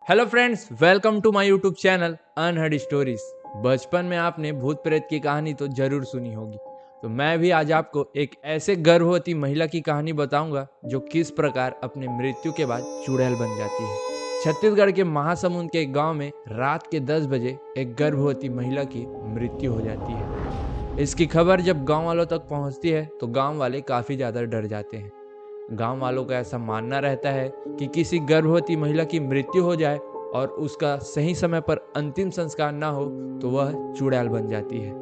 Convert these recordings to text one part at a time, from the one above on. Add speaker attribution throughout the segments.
Speaker 1: Hello friends, welcome to my YouTube channel unheard stories. बचपन में आपने भूत प्रेत की कहानी तो जरूर सुनी होगी, तो मैं भी आज आपको एक ऐसे गर्भवती महिला की कहानी बताऊंगा जो किस प्रकार अपने मृत्यु के बाद चुड़ैल बन जाती है। छत्तीसगढ़ के महासमुंद के एक गांव में रात के 10 बजे एक गर्भवती महिला की मृत्यु हो जाती है। इसकी खबर जब गांव वालों तक पहुंचती है तो गांव वाले काफी ज्यादा डर जाते हैं। गांव वालों का ऐसा मानना रहता है कि किसी गर्भवती महिला की मृत्यु हो जाए और उसका सही समय पर अंतिम संस्कार ना हो तो वह चुड़ैल बन जाती है।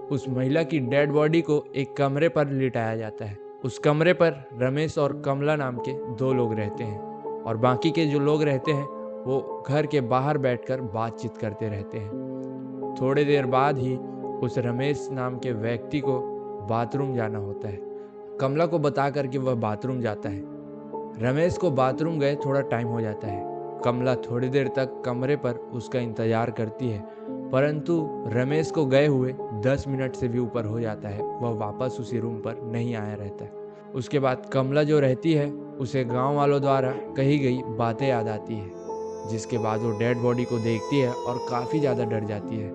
Speaker 1: उस महिला की डेड बॉडी को एक कमरे पर लिटाया जाता है। उस कमरे पर रमेश और कमला नाम के दो लोग रहते हैं और बाकी के जो लोग रहते हैं वो घर के बाहर बैठकर बातचीत करते रहते हैं। थोड़ी देर बाद ही उस रमेश नाम के व्यक्ति को बाथरूम जाना होता है। कमला को बता करके वह बाथरूम जाता है। रमेश को बाथरूम गए थोड़ा टाइम हो जाता है। कमला थोड़ी देर तक कमरे पर उसका इंतजार करती है, परंतु रमेश को गए हुए 10 मिनट से भी ऊपर हो जाता है। वह वापस उसी रूम पर नहीं आया रहता है। उसके बाद कमला जो रहती है उसे गांव वालों द्वारा कही गई बातें याद आती है, जिसके बाद वो डेड बॉडी को देखती है और काफ़ी ज़्यादा डर जाती है।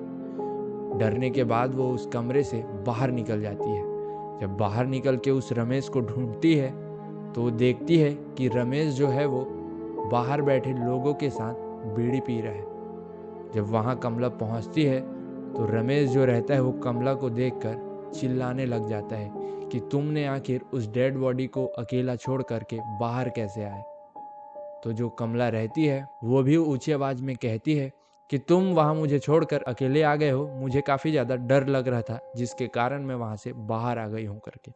Speaker 1: डरने के बाद वो उस कमरे से बाहर निकल जाती है। जब बाहर निकल के उस रमेश को ढूंढती है तो वो देखती है कि रमेश जो है वो बाहर बैठे लोगों के साथ बीड़ी पी रहा है। जब वहाँ कमला पहुँचती है तो रमेश जो रहता है वो कमला को देखकर चिल्लाने लग जाता है कि तुमने आखिर उस डेड बॉडी को अकेला छोड़ करके बाहर कैसे आए। तो जो कमला रहती है वो भी ऊंची आवाज में कहती है कि तुम वहाँ मुझे छोड़कर अकेले आ गए हो, मुझे काफ़ी ज़्यादा डर लग रहा था जिसके कारण मैं वहाँ से बाहर आ गई हूँ करके।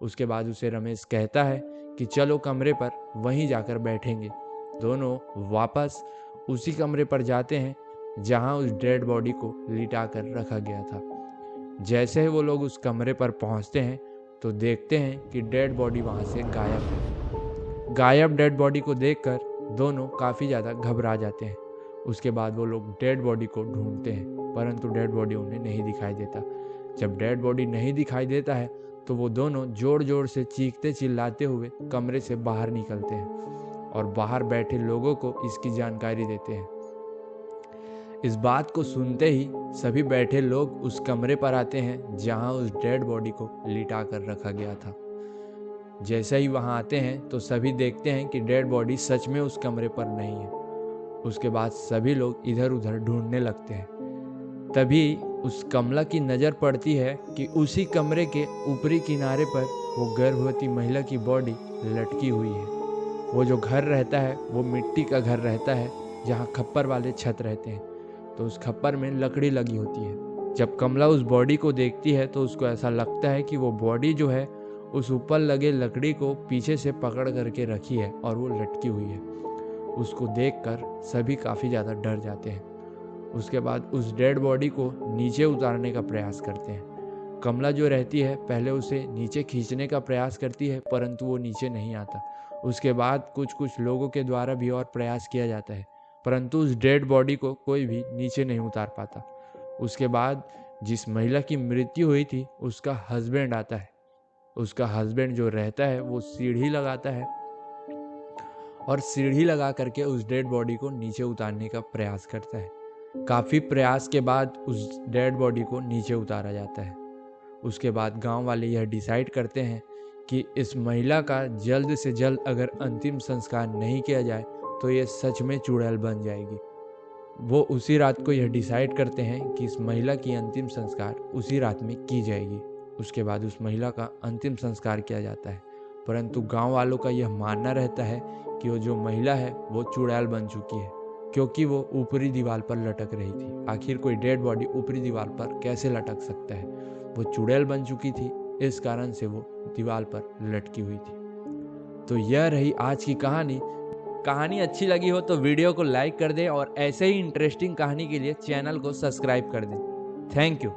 Speaker 1: उसके बाद उसे रमेश कहता है कि चलो कमरे पर वहीं जाकर बैठेंगे। दोनों वापस उसी कमरे पर जाते हैं जहाँ उस डेड बॉडी को लिटा कर रखा गया था। जैसे ही वो लोग उस कमरे पर पहुँचते हैं तो देखते हैं कि डेड बॉडी वहाँ से गायब है। गायब डेड बॉडी को देखकर दोनों काफ़ी ज़्यादा घबरा जाते हैं। उसके बाद वो लोग डेड बॉडी को ढूंढते हैं, परंतु डेड बॉडी उन्हें नहीं दिखाई देता। जब डेड बॉडी नहीं दिखाई देता है तो वो दोनों जोर जोर से चीखते चिल्लाते हुए कमरे से बाहर निकलते हैं और बाहर बैठे लोगों को इसकी जानकारी देते हैं। इस बात को सुनते ही सभी बैठे लोग उस कमरे पर आते हैं जहां उस डेड बॉडी को लिटा कर रखा गया था। जैसे ही वहां आते हैं तो सभी देखते हैं कि डेड बॉडी सच में उस कमरे पर नहीं है। उसके बाद सभी लोग इधर उधर ढूंढने लगते हैं। तभी उस कमला की नज़र पड़ती है कि उसी कमरे के ऊपरी किनारे पर वो गर्भवती महिला की बॉडी लटकी हुई है। वो जो घर रहता है वो मिट्टी का घर रहता है जहाँ खप्पर वाले छत रहते हैं, तो उस खप्पर में लकड़ी लगी होती है। जब कमला उस बॉडी को देखती है तो उसको ऐसा लगता है कि वो बॉडी जो है उस ऊपर लगे लकड़ी को पीछे से पकड़ करके रखी है और वो लटकी हुई है। उसको देखकर सभी काफ़ी ज़्यादा डर जाते हैं। उसके बाद उस डेड बॉडी को नीचे उतारने का प्रयास करते हैं। कमला जो रहती है पहले उसे नीचे खींचने का प्रयास करती है, परंतु वो नीचे नहीं आता। उसके बाद कुछ लोगों के द्वारा भी और प्रयास किया जाता है, परंतु उस डेड बॉडी को कोई भी नीचे नहीं उतार पाता। उसके बाद जिस महिला की मृत्यु हुई थी उसका हस्बैंड आता है। उसका हस्बैंड जो रहता है वो सीढ़ी लगाता है और सीढ़ी लगा करके उस डेड बॉडी को नीचे उतारने का प्रयास करता है। काफ़ी प्रयास के बाद उस डेड बॉडी को नीचे उतारा जाता है। उसके बाद गांव वाले यह डिसाइड करते हैं कि इस महिला का जल्द से जल्द अगर अंतिम संस्कार नहीं किया जाए तो ये सच में चुड़ैल बन जाएगी। वो उसी रात को यह डिसाइड करते हैं कि इस महिला की अंतिम संस्कार उसी रात में की जाएगी। उसके बाद उस महिला का अंतिम संस्कार किया जाता है, परंतु गांव वालों का यह मानना रहता है कि वो जो महिला है वो चुड़ैल बन चुकी है, क्योंकि वो ऊपरी दीवार पर लटक रही थी। आखिर कोई डेड बॉडी ऊपरी दीवार पर कैसे लटक सकता है। वो चुड़ैल बन चुकी थी, इस कारण से वो दीवार पर लटकी हुई थी। तो यह रही आज की कहानी। कहानी अच्छी लगी हो तो वीडियो को लाइक कर दें और ऐसे ही इंटरेस्टिंग कहानी के लिए चैनल को सब्सक्राइब कर दें। Thank you.